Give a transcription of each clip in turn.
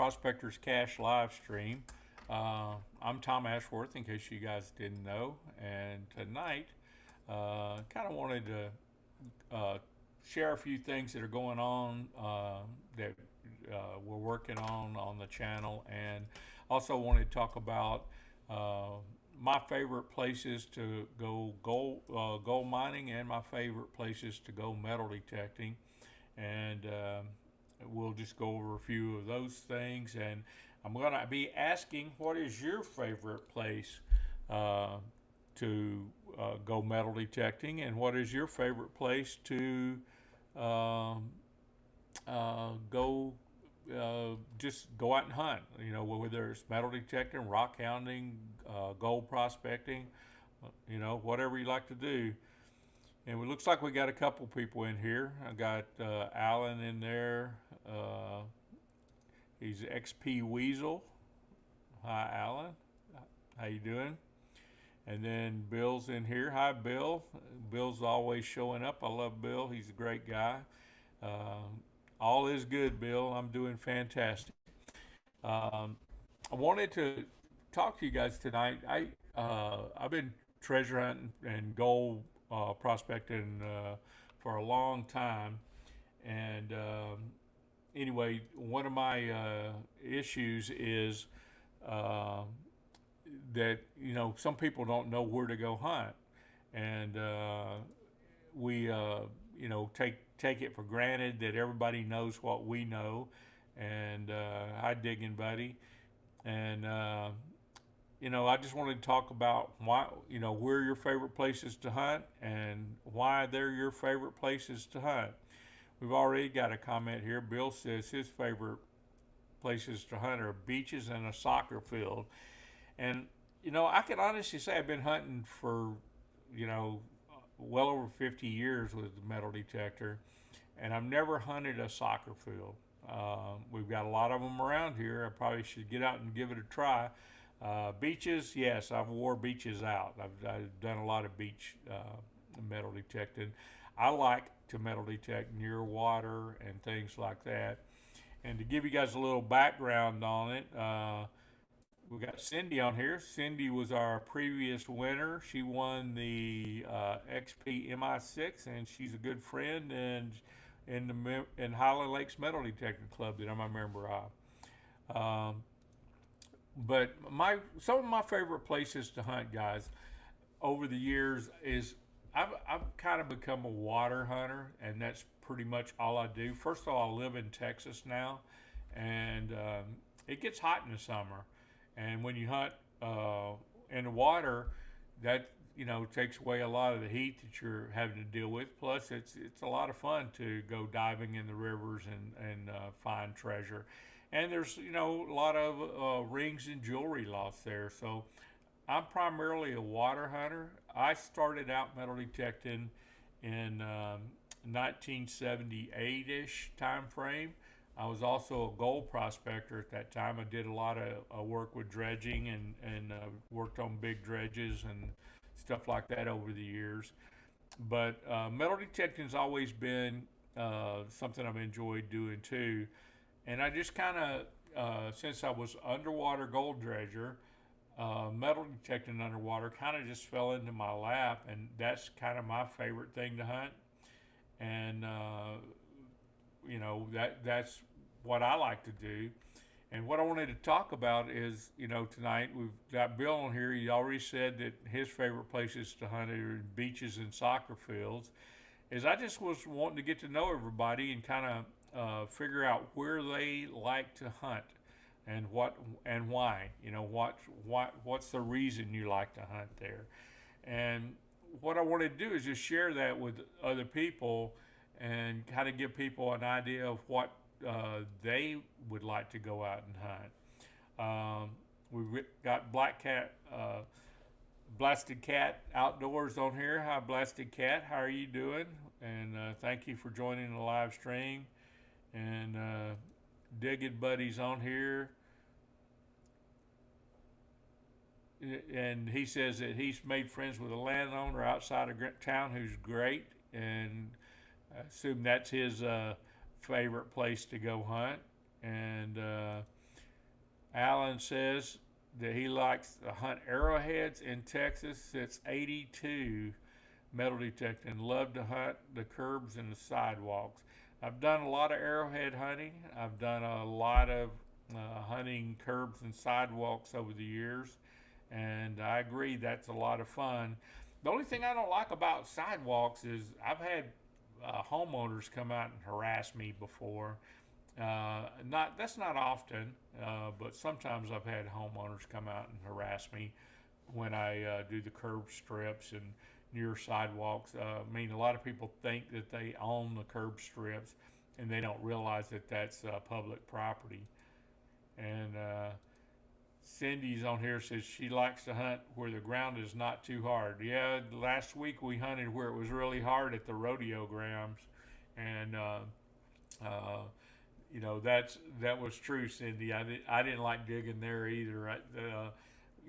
Prospectors Cash live stream. I'm Tom Ashworth, in case you guys didn't know, and tonight, kind of wanted to share a few things that are going on that we're working on the channel, and also wanted to talk about my favorite places to go gold mining and my favorite places to go metal detecting, and we'll just go over a few of those things. And I'm going to be asking, what is your favorite place uh, to go metal detecting, and what is your favorite place to um, go just go out and hunt? You know, whether it's metal detecting, rock hounding, gold prospecting, whatever you like to do. And it looks like we got a couple people in here. I got Alan in there. He's XP Weasel. Hi, Alan. How you doing? And then Bill's in here. Hi, Bill. Bill's always showing up. I love Bill. He's a great guy. Uh, all is good, Bill. I'm doing fantastic. Um, I wanted to talk to you guys tonight. I've been treasure hunting and gold prospecting for a long time, and anyway, one of my issues is uh, that some people don't know where to go hunt, and we take it for granted that everybody knows what we know. And hi, digging buddy, and I just wanted to talk about why, where your favorite places to hunt and why they're your favorite places to hunt. We've already got a comment here. Bill says his favorite places to hunt are beaches and a soccer field. And, I can honestly say I've been hunting for, you know, well over 50 years with the metal detector, and I've never hunted a soccer field. We've got a lot of them around here. I probably should get out and give it a try. Beaches, yes, I've wore beaches out. I've done a lot of beach metal detecting. I like to metal detect near water and things like that. And to give you guys a little background on it, we got Cindy on here. Cindy was our previous winner. She won the XP MI6, and she's a good friend and in Highland Lakes Metal Detecting Club that I'm a member of. But some of my favorite places to hunt, guys, over the years is I've kind of become a water hunter, and that's pretty much all I do. First of all, I live in Texas now, and it gets hot in the summer. And when you hunt in the water, that takes away a lot of the heat that you're having to deal with. Plus, it's a lot of fun to go diving in the rivers and find treasure. And there's a lot of rings and jewelry lost there. So I'm primarily a water hunter. I started out metal detecting in 1978-ish time frame. I was also a gold prospector at that time. I did a lot of work with dredging and worked on big dredges and stuff like that over the years. But metal detecting has always been something I've enjoyed doing too. And I just kind of, since I was underwater gold dredger, metal detecting underwater kind of just fell into my lap, and that's kind of my favorite thing to hunt. And that's what I like to do. And what I wanted to talk about is, tonight we've got Bill on here. He already said that his favorite places to hunt are beaches and soccer fields. Is I just was wanting to get to know everybody and kind of figure out where they like to hunt and what and why. What's the reason you like to hunt there. And what I want to do is just share that with other people and kind of give people an idea of what they would like to go out and hunt. We've got Blasted Cat Outdoors on here. Hi, Blasted Cat. How are you doing? And thank you for joining the live stream. And Digging Buddy's on here. And he says that he's made friends with a landowner outside of town who's great. And I assume that's his favorite place to go hunt. And Alan says that he likes to hunt arrowheads in Texas since '82, metal detecting, and love to hunt the curbs and the sidewalks. I've done a lot of arrowhead hunting. I've done a lot of hunting curbs and sidewalks over the years, and I agree that's a lot of fun. The only thing I don't like about sidewalks is I've had homeowners come out and harass me before. Not That's not often, but sometimes I've had homeowners come out and harass me when I do the curb strips and near sidewalks. I mean, a lot of people think that they own the curb strips, and they don't realize that that's public property. And Cindy's on here, says she likes to hunt where the ground is not too hard. Yeah, last week we hunted where it was really hard at the rodeo grounds, and that was true, Cindy. I didn't like digging there either.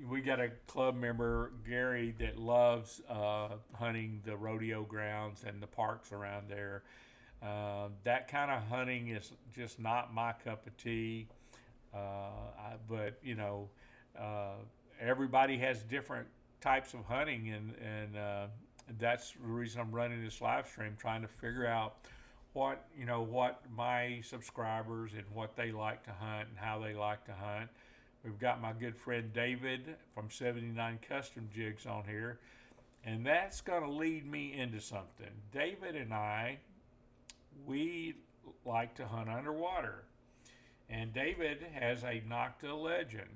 We got a club member, Gary, that loves hunting the rodeo grounds and the parks around there. That kind of hunting is just not my cup of tea. But uh, everybody has different types of hunting, and that's the reason I'm running this live stream, trying to figure out what my subscribers and what they like to hunt and how they like to hunt. We've got my good friend David from 79 Custom Jigs on here, and that's going to lead me into something. David and I, we like to hunt underwater, and David has a Nocta Legend,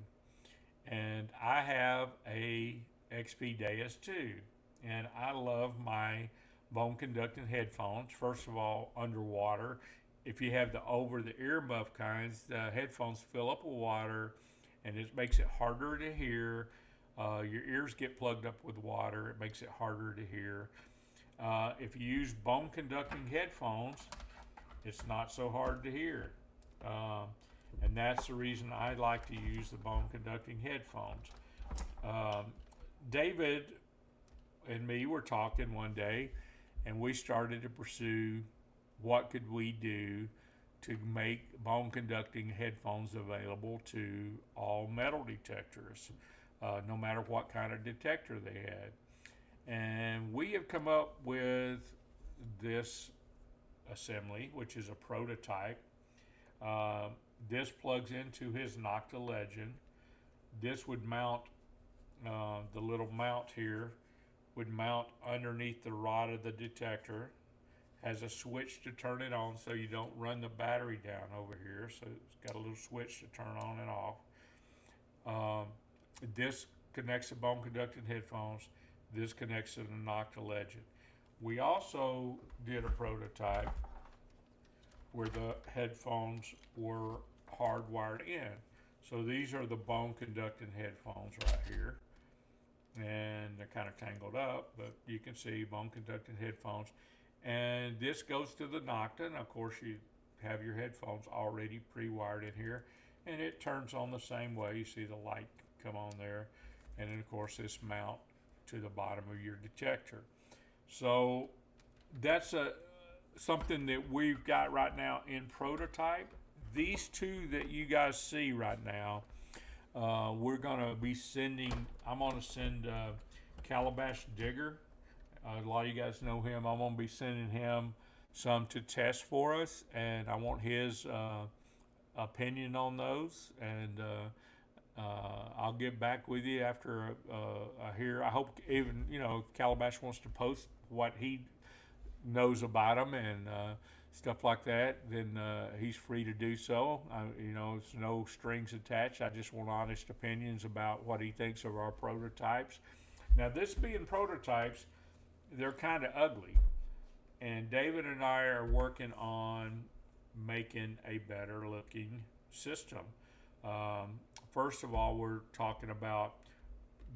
and I have a XP Deus too, and I love my bone conducting headphones. First of all, underwater, if you have the over the ear muff kinds, the headphones fill up with water, and it makes it harder to hear. Your ears get plugged up with water. It makes it harder to hear. If you use bone conducting headphones, it's not so hard to hear. And that's the reason I like to use the bone conducting headphones. David and me were talking one day, and we started to pursue what could we do to make bone conducting headphones available to all metal detectors, no matter what kind of detector they had. And we have come up with this assembly, which is a prototype. This plugs into his Nocta Legend. This would mount, the little mount here would mount underneath the rod of the detector. Has a switch to turn it on so you don't run the battery down over here. So it's got a little switch to turn on and off. This connects to bone conducting headphones. This connects to the Nocta Legend. We also did a prototype where the headphones were hardwired in. So these are the bone conducting headphones right here. And they're kind of tangled up, but you can see bone conducting headphones. And this goes to the Nocta, and of course you have your headphones already pre-wired in here, and it turns on the same way. You see the light come on there, and then of course this mount to the bottom of your detector. So that's something that we've got right now in prototype. These two that you guys see right now, we're gonna be sending. I'm gonna send Calabash Digger. A lot of you guys know him. I'm gonna be sending him some to test for us, and I want his opinion on those. And I'll get back with you after I hear. I hope even if Calabash wants to post what he knows about them and stuff like that, then he's free to do so. It's no strings attached. I just want honest opinions about what he thinks of our prototypes. Now, this being prototypes, they're kind of ugly, and David and I are working on making a better looking system. First of all, we're talking about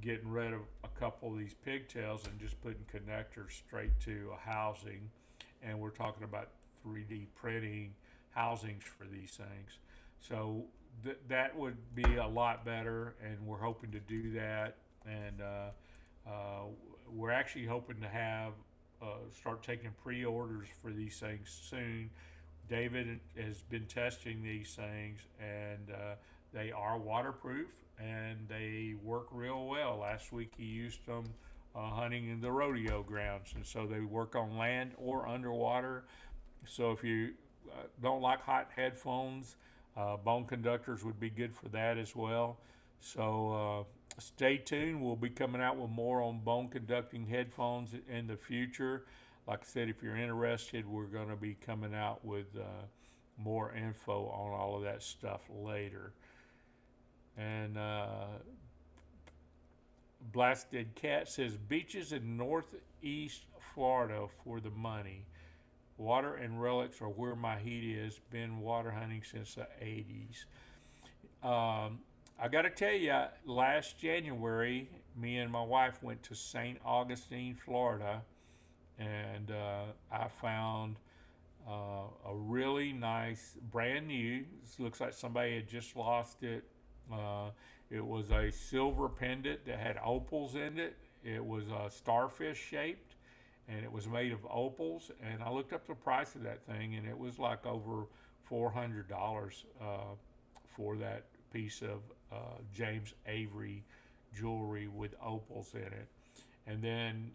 getting rid of a couple of these pigtails and just putting connectors straight to a housing, and we're talking about 3D printing housings for these things. So that would be a lot better, and we're hoping to do that. And we're actually hoping to have start taking pre-orders for these things soon. David has been testing these things, and They are waterproof and they work real well. Last week he used them hunting in the rodeo grounds, and so they work on land or underwater. So if you don't like hot headphones, bone conductors would be good for that as well. So stay tuned. We'll be coming out with more on bone conducting headphones in the future. Like I said, if you're interested, we're going to be coming out with more info on all of that stuff later. And Blasted Cat says beaches in northeast Florida for the money. Water and relics are where my heat is. Been water hunting since the 80s. I got to tell you, last January, me and my wife went to St. Augustine, Florida, and I found a really nice, brand new. This looks like somebody had just lost it. It was a silver pendant that had opals in it. It was starfish shaped, and it was made of opals. And I looked up the price of that thing, and it was like over $400 for that piece of James Avery jewelry with opals in it. And then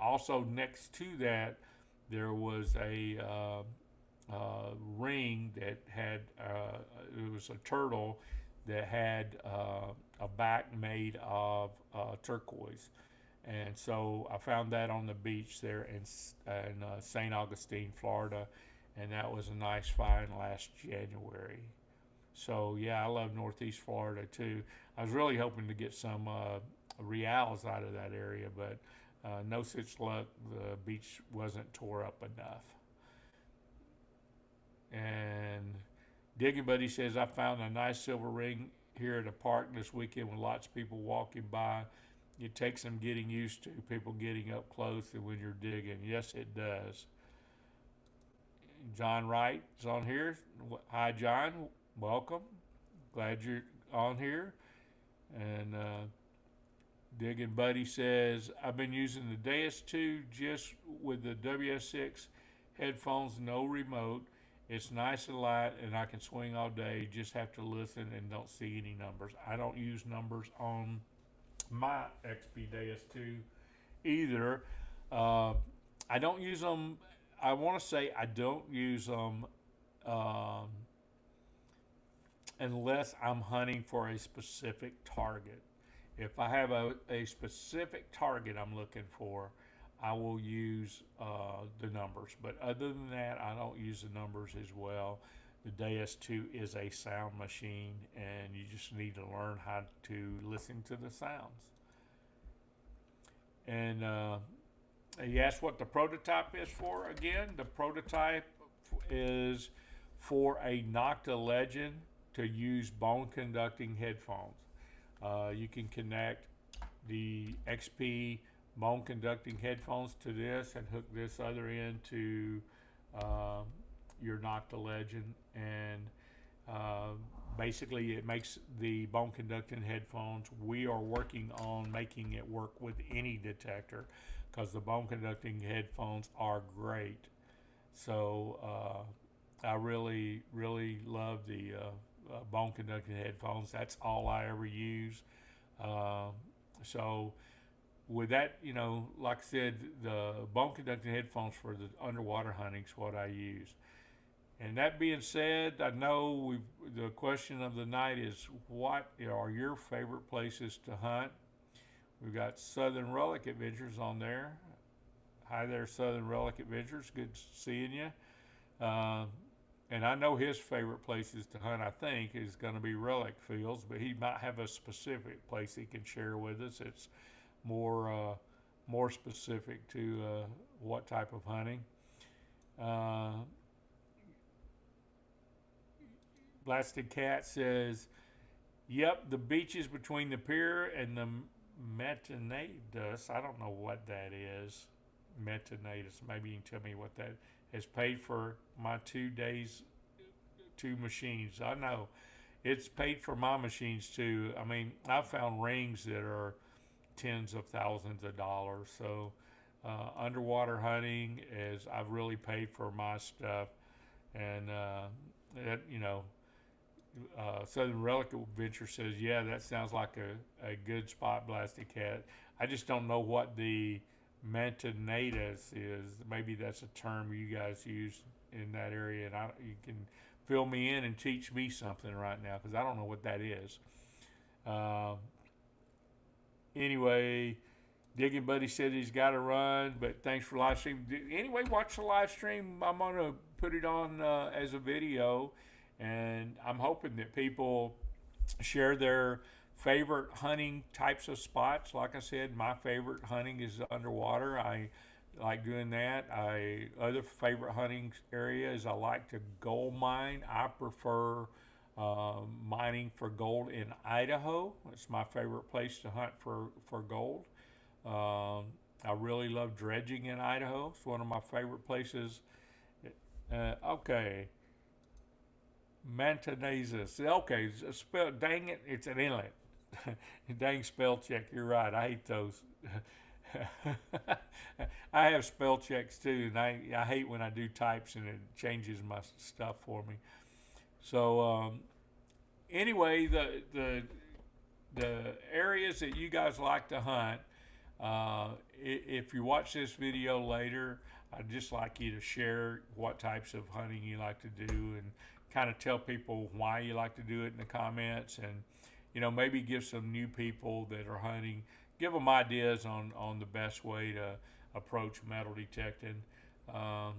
also next to that, there was a ring that had it was a turtle that had a back made of turquoise. And so I found that on the beach there in St. Augustine, Florida, and that was a nice find last January. So yeah, I love Northeast Florida too. I was really hoping to get some reals out of that area, but no such luck. The beach wasn't tore up enough. And Digging Buddy says, I found a nice silver ring here at a park this weekend with lots of people walking by. It takes some getting used to, people getting up close and when you're digging. Yes, it does. John Wright is on here. Hi, John. Welcome. Glad you're on here. And Digging Buddy says, I've been using the Deus 2 just with the WS6 headphones, no remote. It's nice and light, and I can swing all day. Just have to listen and don't see any numbers. I don't use numbers on my XP Deus 2 either. I don't use them. I want to say I don't use them unless I'm hunting for a specific target. If I have a specific target I'm looking for, I will use the numbers. But other than that, I don't use the numbers as well. The Deus 2 is a sound machine, and you just need to learn how to listen to the sounds. And you asked what the prototype is for again. The prototype is for a Nocta Legend to use bone conducting headphones. You can connect the XP bone conducting headphones to this and hook this other end to your Nocta Legend, and basically it makes the bone conducting headphones. We are working on making it work with any detector because the bone conducting headphones are great. So I really love the bone conducting headphones. That's all I ever use. So with that, like I said, the bone conducting headphones for the underwater hunting is what I use. And that being said, I know the question of the night is, what are your favorite places to hunt? We've got Southern Relic Adventures on there. Hi there, Southern Relic Adventures. Good seeing you. And I know his favorite places to hunt, I think, is going to be relic fields, but he might have a specific place he can share with us. It's more specific to what type of hunting. Blasted Cat says, yep, the beaches between the pier and the Metanatus. I don't know what that is. Metanatus. Maybe you can tell me what that has paid for my 2 days, 2 machines. I know it's paid for my machines too. I mean, I've found rings that are tens of thousands of dollars. So underwater hunting is, I've really paid for my stuff, and that, Southern Relic Adventure says, yeah, that sounds like a good spot, Blasted Cat. I just don't know what the Mantonatus is. Maybe that's a term you guys use in that area, and you can fill me in and teach me something right now because I don't know what that is. Um, anyway, Digging Buddy said he's got to run, but thanks for live stream. Anyway, watch the live stream. I'm going to put it on as a video, and I'm hoping that people share their favorite hunting types of spots. Like I said, my favorite hunting is underwater. I like doing that. Other favorite hunting areas, I like to gold mine. I prefer mining for gold in Idaho. It's my favorite place to hunt for gold. I really love dredging in Idaho. It's one of my favorite places. Okay. Mantonasis. Okay, spell. Dang it, it's an inlet. Dang spell check. You're right. I hate those. I have spell checks too, and I hate when I do types and it changes my stuff for me. So anyway, the areas that you guys like to hunt. If you watch this video later, I'd just like you to share what types of hunting you like to do and kind of tell people why you like to do it in the comments, and maybe give some new people that are hunting, give them ideas on the best way to approach metal detecting. Um,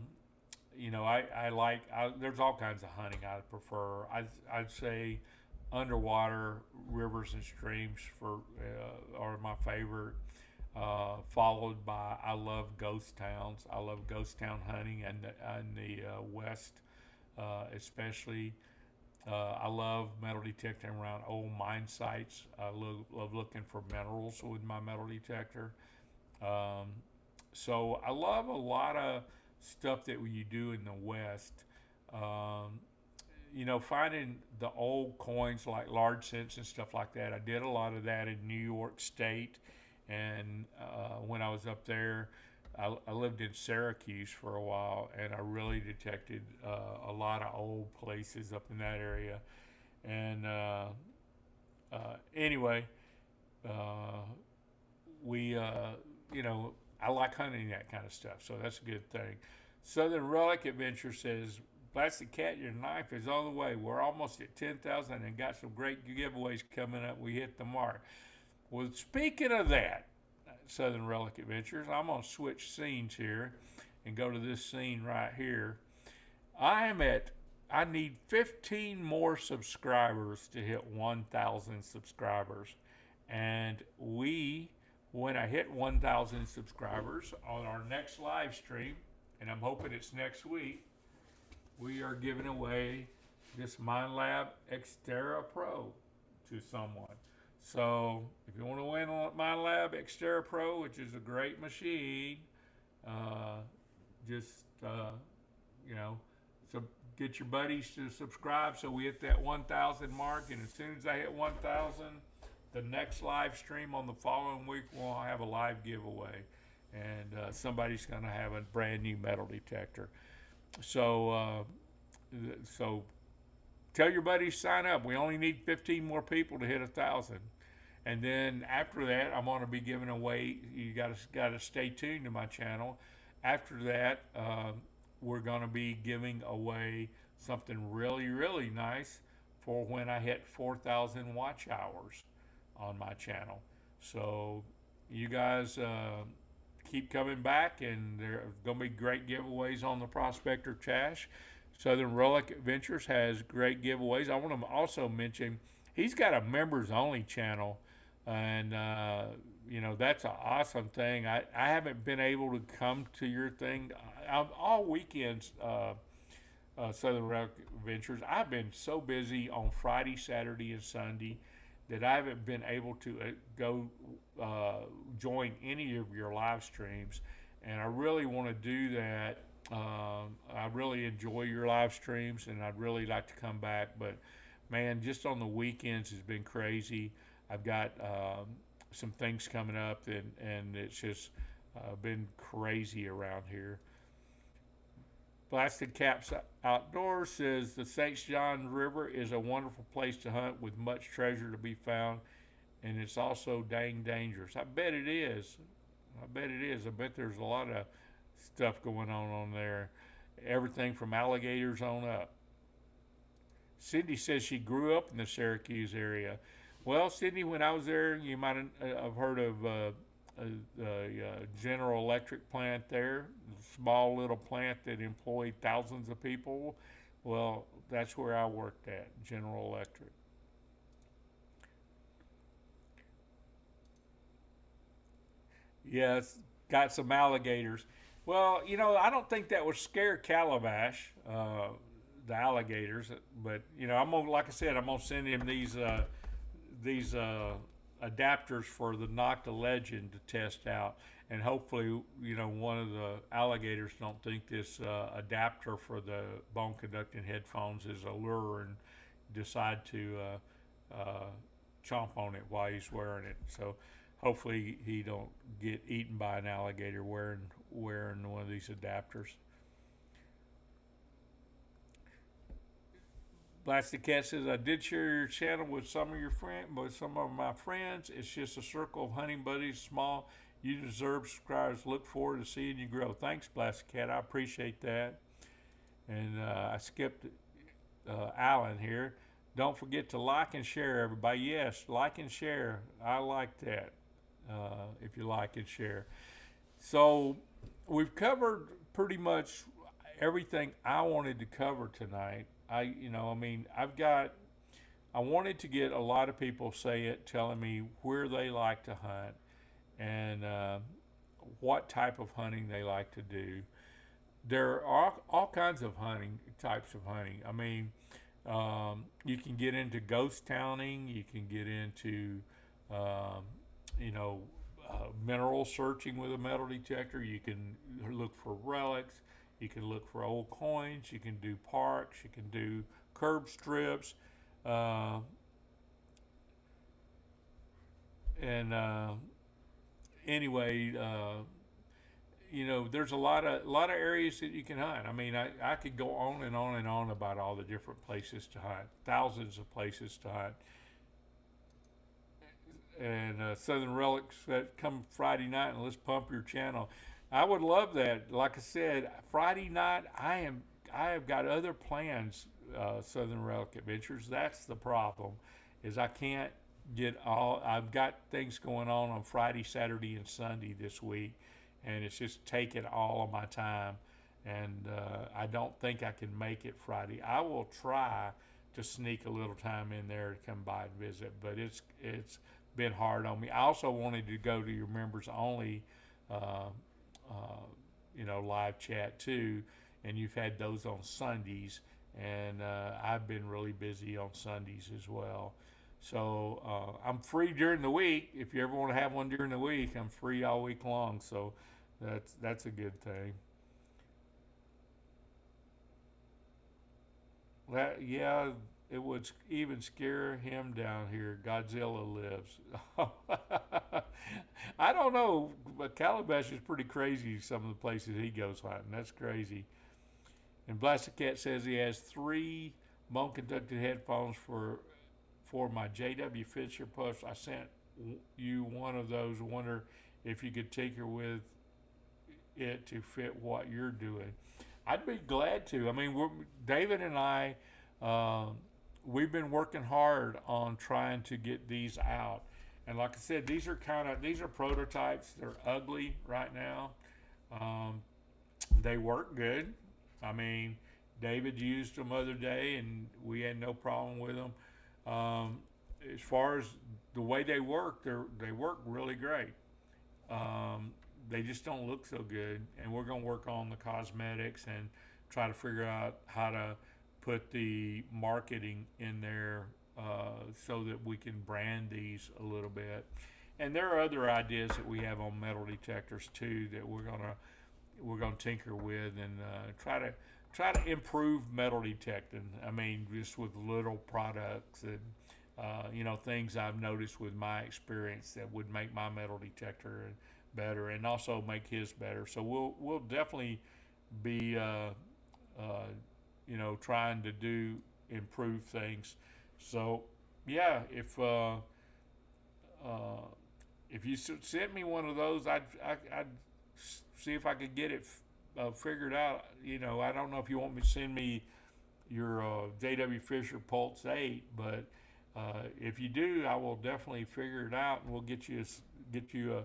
there's all kinds of hunting I prefer. I'd say underwater rivers and streams are my favorite. Followed by, I love ghost towns. I love ghost town hunting and the west, especially. I love metal detecting around old mine sites. I love looking for minerals with my metal detector. Um, so I love a lot of stuff that you do in the west. Um, finding the old coins like large cents and stuff like that. I did a lot of that in New York State. And when I was up there, I lived in Syracuse for a while, and I really detected a lot of old places up in that area. And anyway, uh, I like hunting that kind of stuff, so that's a good thing. Southern Relic Adventure says, Blasted Cat, your knife is on the way. We're almost at 10,000 and got some great giveaways coming up. We hit the mark. Well, speaking of that, Southern Relic Adventures, I'm going to switch scenes here and go to this scene right here. I need 15 more subscribers to hit 1,000 subscribers. And when I hit 1,000 subscribers on our next live stream, and I'm hoping it's next week, we are giving away this MindLab Xterra Pro to someone. So if you want to win on MindLab Xterra Pro, which is a great machine, just so get your buddies to subscribe so we hit that 1,000 mark. And as soon as I hit 1,000, the next live stream on the following week, we'll have a live giveaway, and somebody's going to have a brand new metal detector. So tell your buddies sign up. We only need 15 more people to hit 1,000. And then after that, I'm going to be giving away. You got to stay tuned to my channel. After that, we're going to be giving away something really, really nice for when I hit 4,000 watch hours on my channel. So you guys keep coming back, and there's going to be great giveaways on the Prospector Chash. Southern Relic Adventures has great giveaways. I want to also mention he's got a members only channel, and that's an awesome thing. I haven't been able to come to your thing all weekends. Southern Relic Adventures, I've been so busy on Friday, Saturday, and Sunday that I haven't been able to go join any of your live streams, and I really want to do that. I really enjoy your live streams, and I'd really like to come back, but man, just on the weekends has been crazy. I've got some things coming up, and it's just been crazy around here. Blasted Caps Outdoors says the St. John River is a wonderful place to hunt with much treasure to be found, and it's also dang dangerous. I bet it is. I bet it is. I bet there's a lot of stuff going on there. Everything from alligators on up. Cindy says she grew up in the Syracuse area. Well, Cindy, when I was there, you might have heard of General Electric plant there, a small little plant that employed thousands of people. Well, that's where I worked at, General Electric. Yes, got some alligators. Well, I don't think that would scare Calabash, the alligators. But I'm gonna, like I said, I'm gonna send him these adapters for the Nocta Legend to test out, and hopefully, one of the alligators don't think this adapter for the bone conducting headphones is a lure and decide to chomp on it while he's wearing it. So hopefully he don't get eaten by an alligator wearing one of these adapters. Blasted Cat says, I did share your channel with some of my friends. It's just a circle of hunting buddies, small. You deserve subscribers. Look forward to seeing you grow. Thanks, Blasted Cat. I appreciate that. And I skipped Alan here. Don't forget to like and share, everybody. Yes, like and share. I like that. If you like and share. So we've covered pretty much everything I wanted to cover tonight. I wanted to get a lot of people telling me where they like to hunt and what type of hunting they like to do. There are all kinds of types of hunting. You can get into ghost towning, you can get into, you know, mineral searching with a metal detector, you can look for relics, you can look for old coins, you can do parks, you can do curb strips, uh, and anyway, there's a lot of areas that you can hunt. I could go on and on and on about all the different places to hunt, thousands of places to hunt. And Southern Relics that come Friday night, and let's pump your channel. I would love that. Like I said, Friday night I have got other plans. Southern Relic Adventures. That's the problem, is I can't get all. I've got things going on Friday, Saturday, and Sunday this week, and it's just taking all of my time. And I don't think I can make it Friday. I will try to sneak a little time in there to come by and visit, but it's been hard on me. I also wanted to go to your members only, uh, live chat too, and you've had those on Sundays, and I've been really busy on Sundays as well. So I'm free during the week. If you ever want to have one during the week, I'm free all week long. So that's a good thing. Yeah, it would even scare him down here. Godzilla lives. I don't know, but Calabash is pretty crazy. Some of the places he goes hunting, that's crazy. And Blasted Cat says he has three bone conducted headphones for my JW Fisher post. I sent you one of those. Wonder if you could tinker with it to fit what you're doing. I'd be glad to. David and I, uh, we've been working hard on trying to get these out. And like I said, these are prototypes. They're ugly right now. Um, they work good. I mean, David used them the other day, and we had no problem with them. Um, as far as the way they work really great. Um, they just don't look so good, and we're going to work on the cosmetics and try to figure out how to put the marketing in there so that we can brand these a little bit. And there are other ideas that we have on metal detectors too that we're gonna tinker with and try to improve metal detecting. Just with little products and things I've noticed with my experience that would make my metal detector better and also make his better. So we'll definitely be you know, trying to do improve things. So, yeah, uh, if you sent me one of those, I'd see if I could get it figured out. You know, I don't know if you want me to send me your J.W. Fisher Pulse 8, but if you do, I will definitely figure it out, and we'll get you a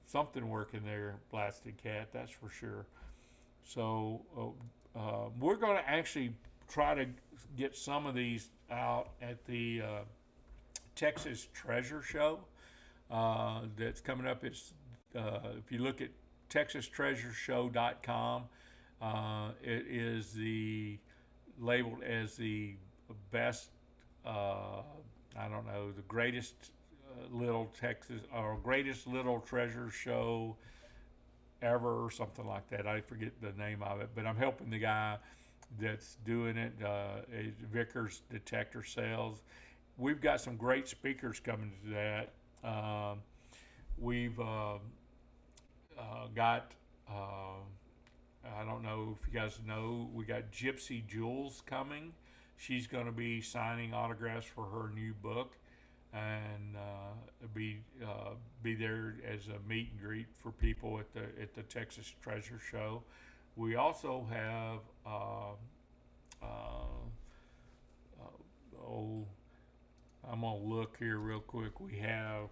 something working there, Blasted Cat. That's for sure. So we're going to actually try to get some of these out at the Texas Treasure Show that's coming up. It's if you look at texastreasureshow.com, it is the labeled as the best. I don't know, the greatest little Texas or greatest little treasure show ever or something like that. I forget the name of it, but I'm helping the guy that's doing it. Vickers Detector Sales. We've got some great speakers coming to that. We've got. I don't know if you guys know, we got Gypsy Jules coming. She's going to be signing autographs for her new book, and be there as a meet and greet for people at the Texas Treasure Show. We also have oh, I'm gonna look here real quick. We have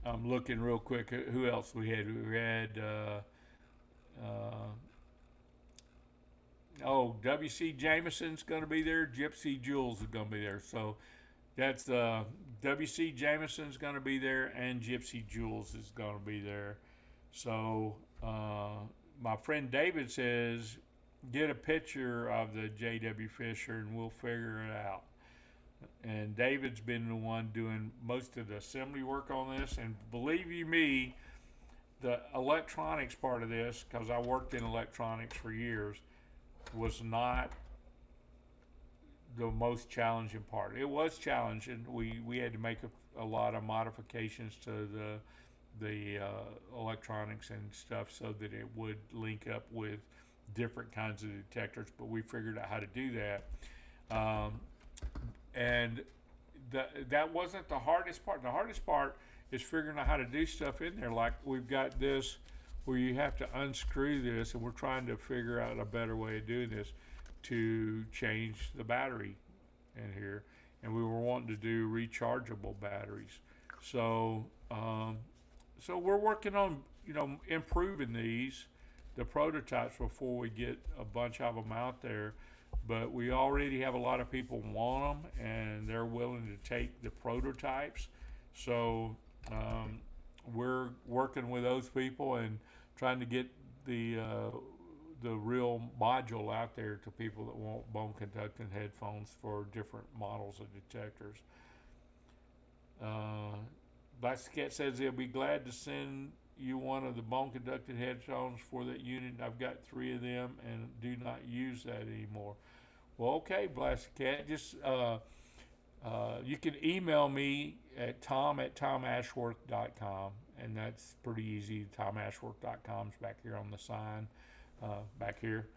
I'm looking real quick at who else we had. We had W.C. Jameson's going to be there. Gypsy Jules is going to be there. So that's W.C. Jameson's going to be there, and Gypsy Jules is going to be there. So my friend David says, get a picture of the J.W. Fisher and we'll figure it out. And David's been the one doing most of the assembly work on this. And believe you me, the electronics part of this, because I worked in electronics for years, was not the most challenging part. It was challenging. We had to make a lot of modifications to the electronics and stuff so that it would link up with different kinds of detectors. But we figured out how to do that. And that wasn't the hardest part. The hardest part is figuring out how to do stuff in there. Like we've got this where you have to unscrew this, and we're trying to figure out a better way of doing this to change the battery in here. And we were wanting to do rechargeable batteries. So so we're working on, you know, improving the prototypes before we get a bunch of them out there. But we already have a lot of people want them, and they're willing to take the prototypes. So we're working with those people and trying to get the real module out there to people that want bone conducting headphones for different models of detectors. Black Cat says they'll be glad to send you one of the bone conducting headphones for that unit. I've got 3 of them and do not use that anymore. Well, okay, Blessed Cat. Just you can email me at tom@tomashworth.com, and that's pretty easy. tomashworth.com is back here on the sign, back here,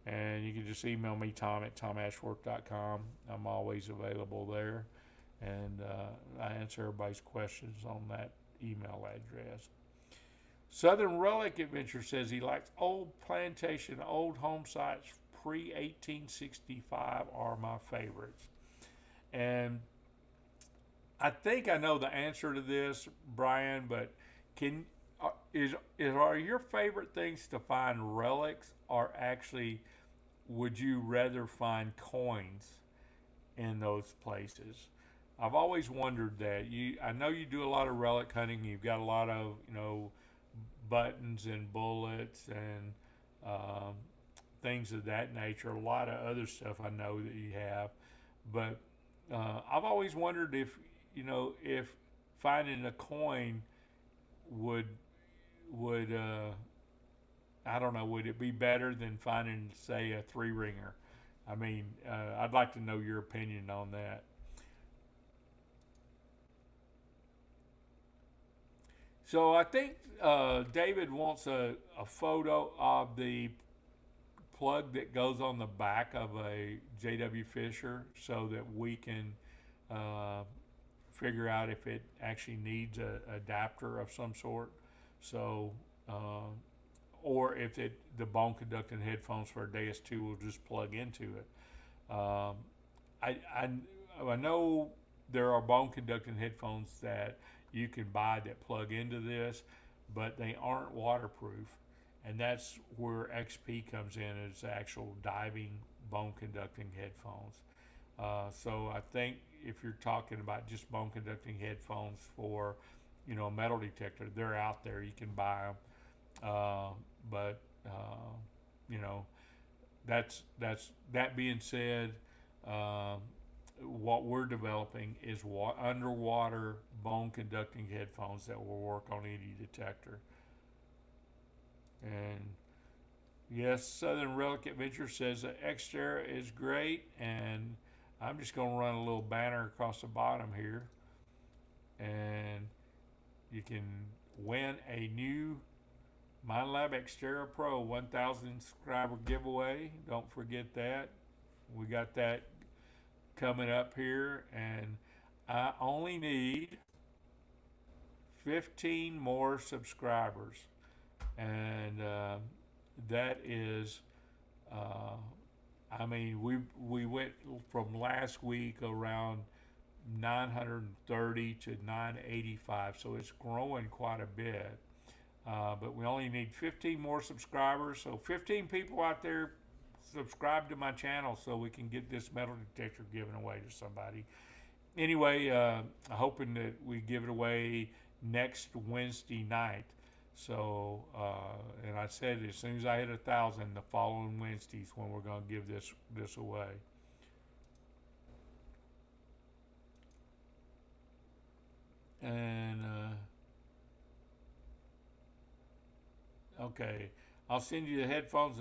and you can just email me tom@tomashworth.com. I'm always available there, and I answer everybody's questions on that email address. Southern Relic Adventure says he likes old plantation, old home sites pre-1865 are my favorites. And I think I know the answer to this, Brian, but are your favorite things to find relics, or actually would you rather find coins in those places? I've always wondered that. I know you do a lot of relic hunting. You've got a lot of, you know, buttons and bullets and things of that nature. A lot of other stuff I know that you have, but I've always wondered if, you know, if finding a coin would I don't know, would it be better than finding, say, a 3-ringer? I mean, I'd like to know your opinion on that. So I think David wants a photo of the plug that goes on the back of a JW Fisher so that we can uh, figure out if it actually needs a adapter of some sort. So, uh, or if the bone conducting headphones for a DS2 will just plug into it. Um, I, I, I know there are bone conducting headphones that you can buy that plug into this, but they aren't waterproof. And that's where XP comes in as actual diving bone conducting headphones. So I think if you're talking about just bone conducting headphones for, a metal detector, they're out there. You can buy them. But you know, that's that being said, um, what we're developing is underwater bone conducting headphones that will work on any detector. And yes, Southern Relic Adventure says that Xterra is great, and I'm just going to run a little banner across the bottom here, and you can win a new MindLab Xterra Pro 1,000 subscriber giveaway. Don't forget that. We got that coming up here, and I only need 15 more subscribers, and that is, uh, I mean, we went from last week around 930 to 985, so it's growing quite a bit. But we only need 15 more subscribers, so 15 people out there subscribe to my channel so we can get this metal detector given away to somebody. Anyway, hoping that we give it away next Wednesday night. So, and I said as soon as I hit 1,000, the following Wednesday's when we're going to give this away. And okay, I'll send you the headphones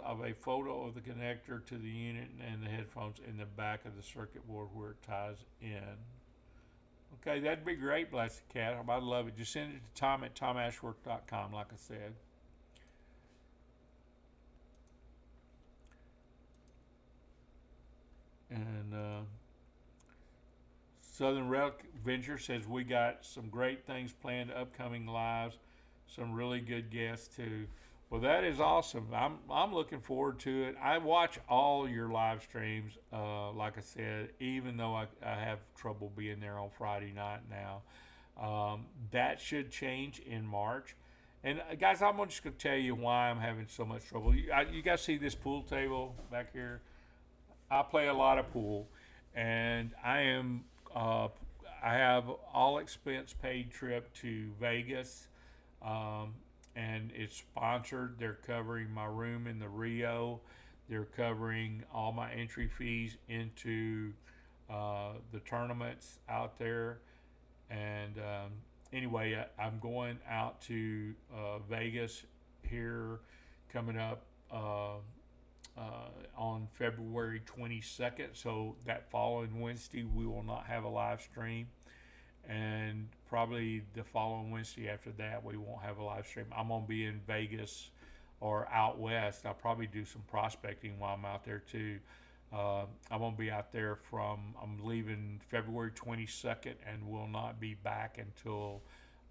of a photo of the connector to the unit and the headphones in the back of the circuit board where it ties in. Okay, that'd be great, Blessed Cat. I'd love it. Just send it to Tom at tomashworth.com, like I said. And Southern Relic Venture says we got some great things planned, upcoming lives, some really good guests too. Well, that is awesome. I'm looking forward to it. I watch all your live streams, like I said, even though I have trouble being there on Friday night now. That should change in March. And guys, I'm just going to tell you why I'm having so much trouble. You guys see this pool table back here? I play a lot of pool, and uh, I have all expense paid trip to Vegas, um, and it's sponsored. They're covering my room in the Rio. They're covering all my entry fees into the tournaments out there. And anyway, I'm going out to Vegas here coming up on February 22nd. So that following Wednesday, we will not have a live stream. And probably the following Wednesday after that, we won't have a live stream. I'm going to be in Vegas or out west. I'll probably do some prospecting while I'm out there too. I'm going to be out there I'm leaving February 22nd and will not be back until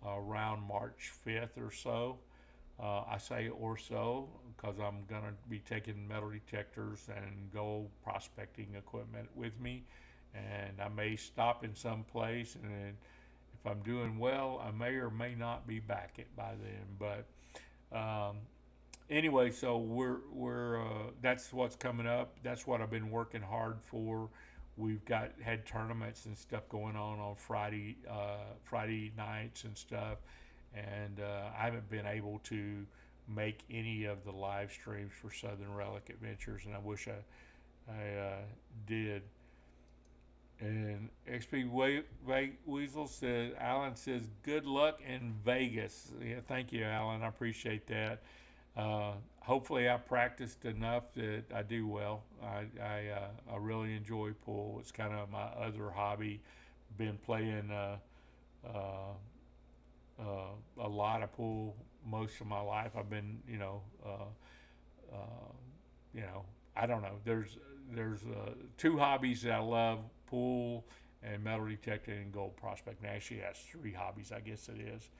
around March 5th or so. I say or so because I'm going to be taking metal detectors and gold prospecting equipment with me. And I may stop in some place, and if I'm doing well, I may or may not be back by then. But anyway, so we're that's what's coming up. That's what I've been working hard for. We've had tournaments and stuff going on Friday nights and stuff, and I haven't been able to make any of the live streams for Southern Relic Adventures, and I wish I did. And XP Weasel says, Alan says, good luck in Vegas. Yeah, thank you, Alan. I appreciate that. Hopefully, I practiced enough that I do well. I really enjoy pool. It's kind of my other hobby. Been playing a lot of pool most of my life. I've been, you know, I don't know. There's two hobbies that I love: pool and metal detecting and gold prospecting. Actually, that's three hobbies, I guess it is.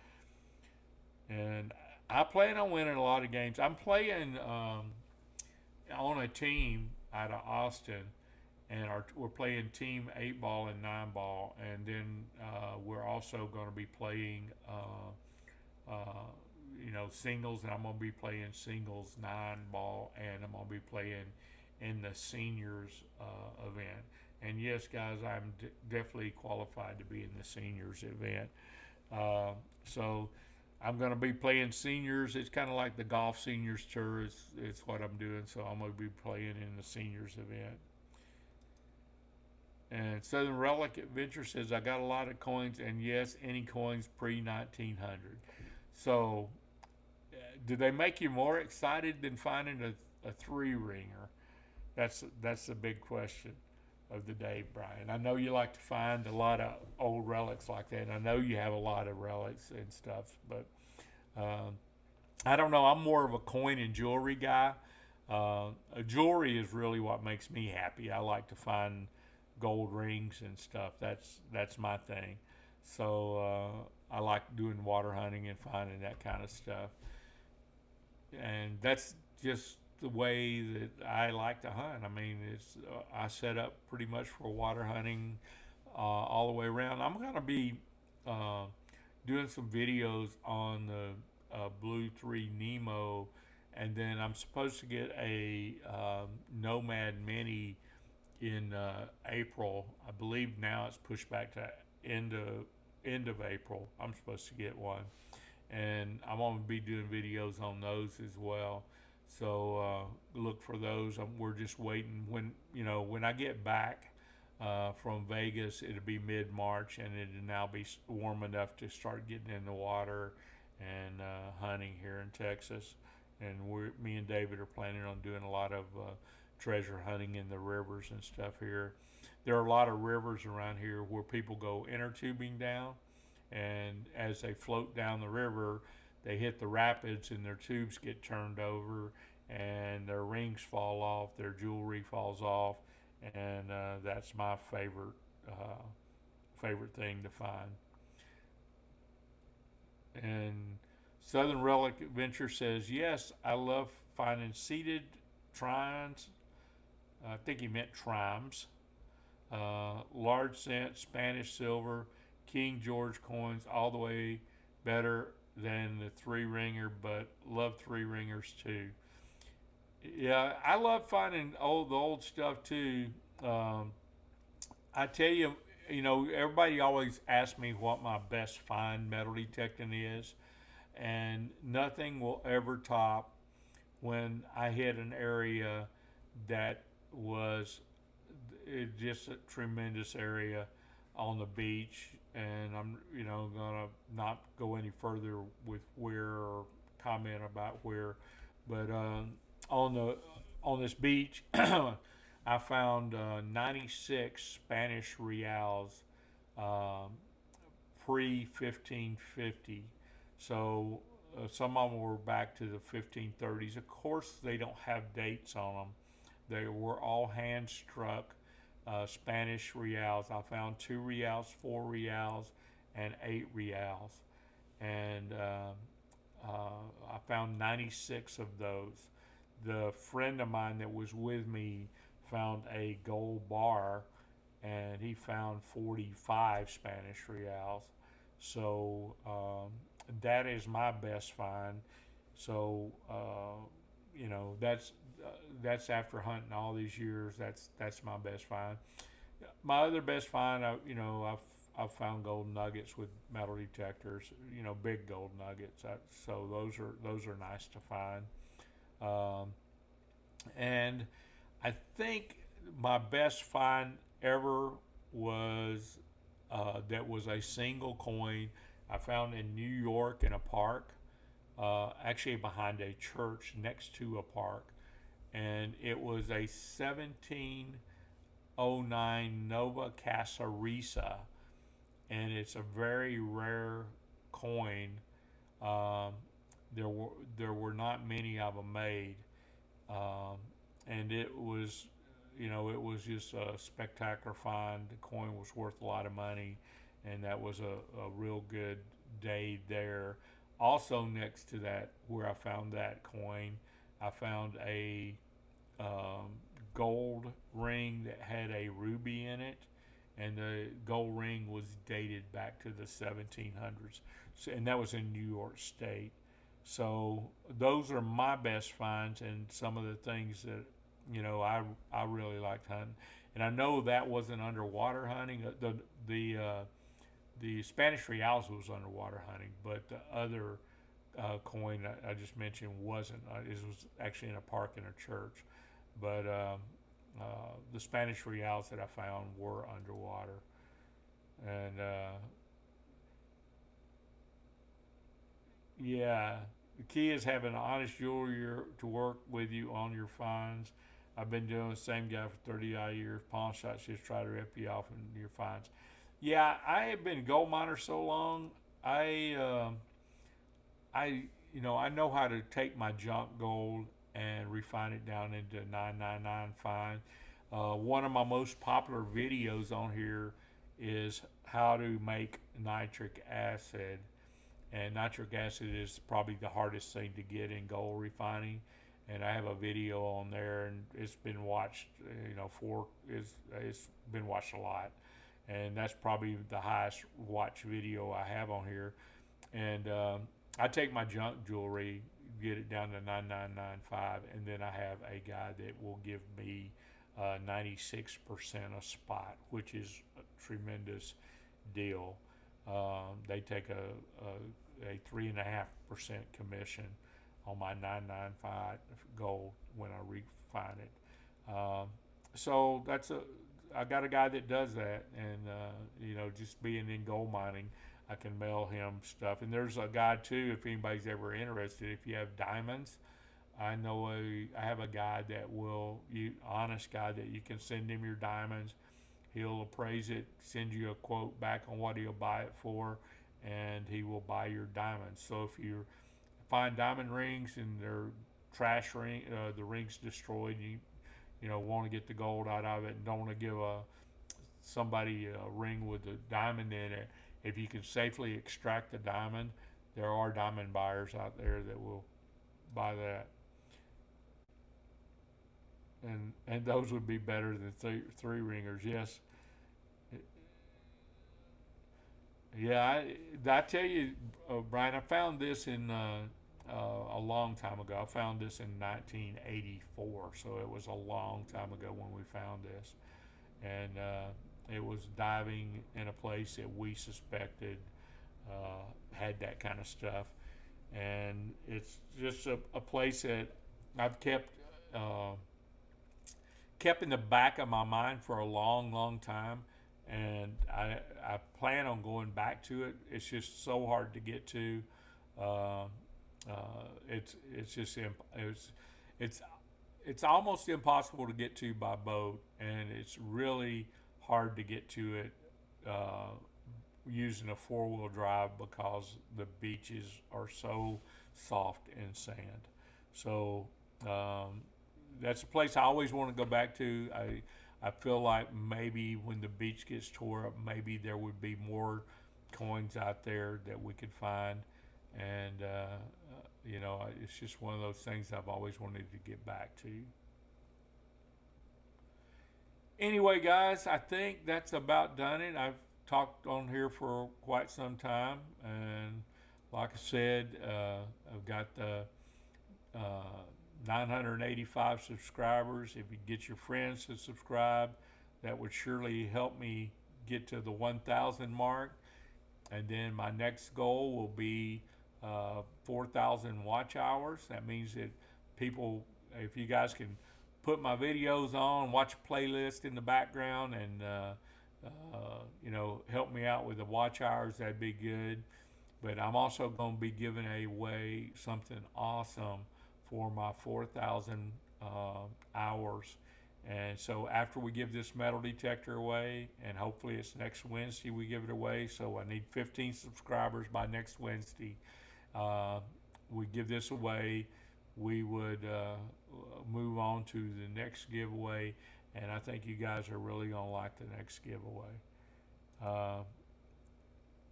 And I plan on winning a lot of games. I'm playing on a team out of Austin, and we're playing team 8 ball and 9 ball, and then we're also going to be playing uh, singles, and I'm going to be playing singles 9 ball, and I'm going to be playing in the seniors event. And yes, guys, I'm definitely qualified to be in the seniors event. So I'm going to be playing seniors. It's kind of like the golf seniors tour. It's what I'm doing. So I'm going to be playing in the seniors event. And Southern Relic Adventure says, I got a lot of coins, and yes, any coins pre 1900. So, do they make you more excited than finding a three ringer? That's the big question of the day, Brian. I know you like to find a lot of old relics like that, and I know you have a lot of relics and stuff, but I don't know. I'm more of a coin and jewelry guy. Jewelry is really what makes me happy. I like to find gold rings and stuff. That's my thing. So I like doing water hunting and finding that kind of stuff. And that's just the way that I like to hunt. I mean, it's I set up pretty much for water hunting all the way around. I'm gonna be uh, doing some videos on the Blue 3 Nemo, and then I'm supposed to get a Nomad Mini in April. I believe now it's pushed back to end of April. I'm supposed to get one, and I'm going to be doing videos on those as well. So look for those. We're just waiting. When I get back from Vegas, it'll be mid-March, and it'll now be warm enough to start getting in the water and hunting here in Texas. And me and David are planning on doing a lot of treasure hunting in the rivers and stuff here. There are a lot of rivers around here where people go inner tubing down, and as they float down the river, they hit the rapids and their tubes get turned over, and their rings fall off, their jewelry falls off, and that's my favorite thing to find. And Southern Relic Adventure says, yes, I love finding seated trines. I think he meant trimes. Large cent, Spanish silver, King George coins, all the way better than the three ringer, but love three ringers too. Yeah, I love finding the old stuff too. Um, I tell you, everybody always asks me what my best find metal detecting is, and nothing will ever top when I hit an area that was just a tremendous area on the beach. And I'm gonna not go any further with where or comment about where, but on the on this beach I found 96 Spanish reals, um, pre 1550. So some of them were back to the 1530s. Of course, they don't have dates on them. They were all hand struck Spanish reals. I found 2 reals, 4 reals, and 8 reals. And I found 96 of those. The friend of mine that was with me found a gold bar, and he found 45 Spanish reals. So that is my best find. So that's after hunting all these years. That's my best find. My other best find, I've found gold nuggets with metal detectors. Big gold nuggets. So those are nice to find. Um, and I think my best find ever was that was a single coin I found in New York in a park, actually behind a church next to a park, and it was a 1709 Nova Casa Risa, and it's a very rare coin. Um, there were there were not many of them made, um, and it was, it was just a spectacular find. The coin was worth a lot of money, and that was a real good day there. Also, next to that, where I found that coin, I found a um, gold ring that had a ruby in it, and the gold ring was dated back to the 1700s, so, and that was in New York State. So those are my best finds, and some of the things that I really liked hunting. And I know that wasn't underwater hunting. The Spanish Reals was underwater hunting, but the other coin I just mentioned wasn't. It was actually in a park in a church. But the Spanish Reals that I found were underwater. And yeah, the key is having an honest jeweler to work with you on your finds. I've been doing the same guy for 30 odd years. Pawn shots just try to rip you off in your finds. Yeah, I have been a gold miner so long. I I know how to take my junk gold and refine it down into 999 fine. One of my most popular videos on here is how to make nitric acid, and nitric acid is probably the hardest thing to get in gold refining. And I have a video on there, and it's been watched. It's been watched a lot, and that's probably the highest watch video I have on here. And I take my junk jewelry, get it down to 9995, and then I have a guy that will give me 96% a spot, which is a tremendous deal. They take a 3.5% commission on my 995 gold when I refine it. So I got a guy that does that, and just being in gold mining, I can mail him stuff. And there's a guy too, if anybody's ever interested. If you have diamonds, I have a guy that honest guy that you can send him your diamonds. He'll appraise it, send you a quote back on what he'll buy it for, and he will buy your diamonds. So if you find diamond rings and they're the rings destroyed, you want to get the gold out of it and don't want to give somebody a ring with a diamond in it. If you can safely extract the diamond, there are diamond buyers out there that will buy that, and those would be better than three ringers. Yes, yeah. I tell you, Brian, I found this in a long time ago. I found this in 1984, so it was a long time ago when we found this, and it was diving in a place that we suspected had that kind of stuff, and it's just a place that I've uh, kept in the back of my mind for a long, long time, and I plan on going back to it. It's just so hard to get to. Uh, it's just it's it's almost impossible to get to by boat, and it's really hard to get to it uh, using a four-wheel drive because the beaches are so soft and sand. So um, that's a place I always want to go back to. I feel like maybe when the beach gets tore up, maybe there would be more coins out there that we could find, and it's just one of those things I've always wanted to get back to. Anyway, guys, I think that's about done it. I've talked on here for quite some time, and like I said, I've got the uh, 985 subscribers. If you get your friends to subscribe, that would surely help me get to the 1,000 mark. And then my next goal will be 4,000 watch hours. That means that people, if you guys can put my videos on, watch a playlist in the background, and help me out with the watch hours, that'd be good. But I'm also going to be giving away something awesome for my 4,000 hours, And so after we give this metal detector away, and hopefully it's next Wednesday we give it away, so I need 15 subscribers by next Wednesday. Uh, we give this away, we would move on to the next giveaway, and I think you guys are really going to like the next giveaway. Uh,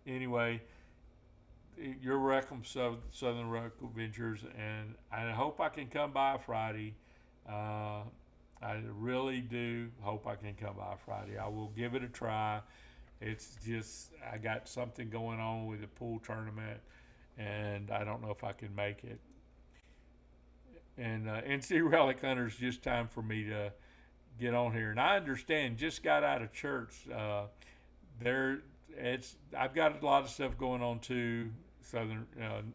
anyway, you're welcome, Southern Rock Adventures, and I hope I can come by Friday. I really do hope I can come by Friday. I will give it a try. It's just I got something going on with the pool tournament, and I don't know if I can make it. And NC Relic Hunters, just time for me to get on here. And I understand, just got out of church. There, it's I've got a lot of stuff going on too. Southern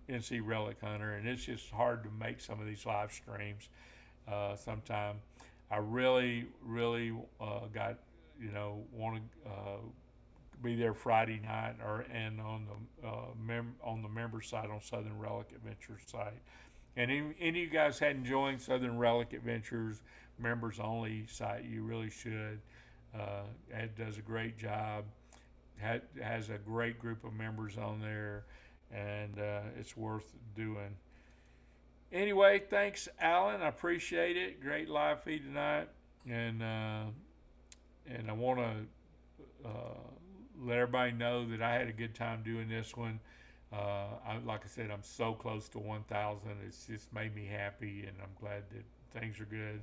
NC Relic Hunter, and it's just hard to make some of these live streams. Sometime I really, really got want to be there Friday night and on the on the member site on Southern Relic Adventures site. And any of you guys hadn't joined Southern Relic Adventures members only site, you really should. Ed does a great job. Has a great group of members on there, and it's worth doing. Anyway, thanks, Alan. I appreciate it. Great live feed tonight, and I want to let everybody know that I had a good time doing this one. Like I said, I'm so close to 1,000. It's just made me happy, and I'm glad that things are good.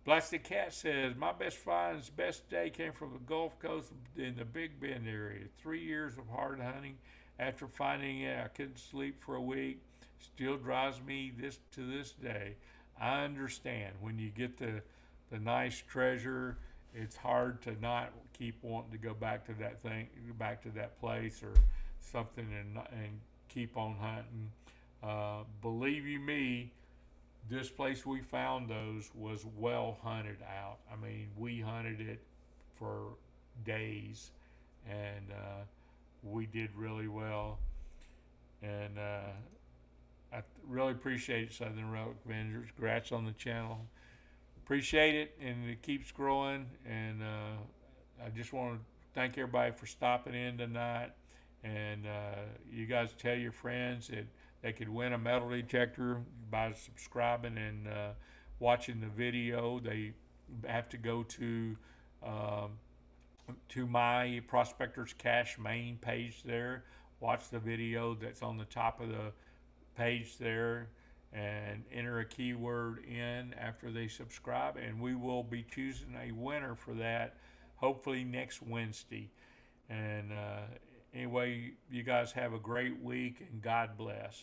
Blasted Cat says, my best find's best day came from the Gulf Coast in the Big Bend area. 3 years of hard hunting. After finding it, I couldn't sleep for a week. Still drives me to this day. I understand when you get the nice treasure, it's hard to not keep wanting to go back to that thing, back to that place or something, and keep on hunting. Believe you me, this place we found those was well hunted out. I mean, we hunted it for days, and we did really well. And I really appreciate it, Southern Relic Avengers. Congrats on the channel. Appreciate it, and it keeps growing. And I just want to thank everybody for stopping in tonight. And you guys tell your friends that they could win a metal detector by subscribing and watching the video. They have to go to my Prospectors Cache main page there. Watch the video that's on the top of the page there, and enter a keyword in after they subscribe, and we will be choosing a winner for that hopefully next Wednesday. And anyway, you guys have a great week, and God bless.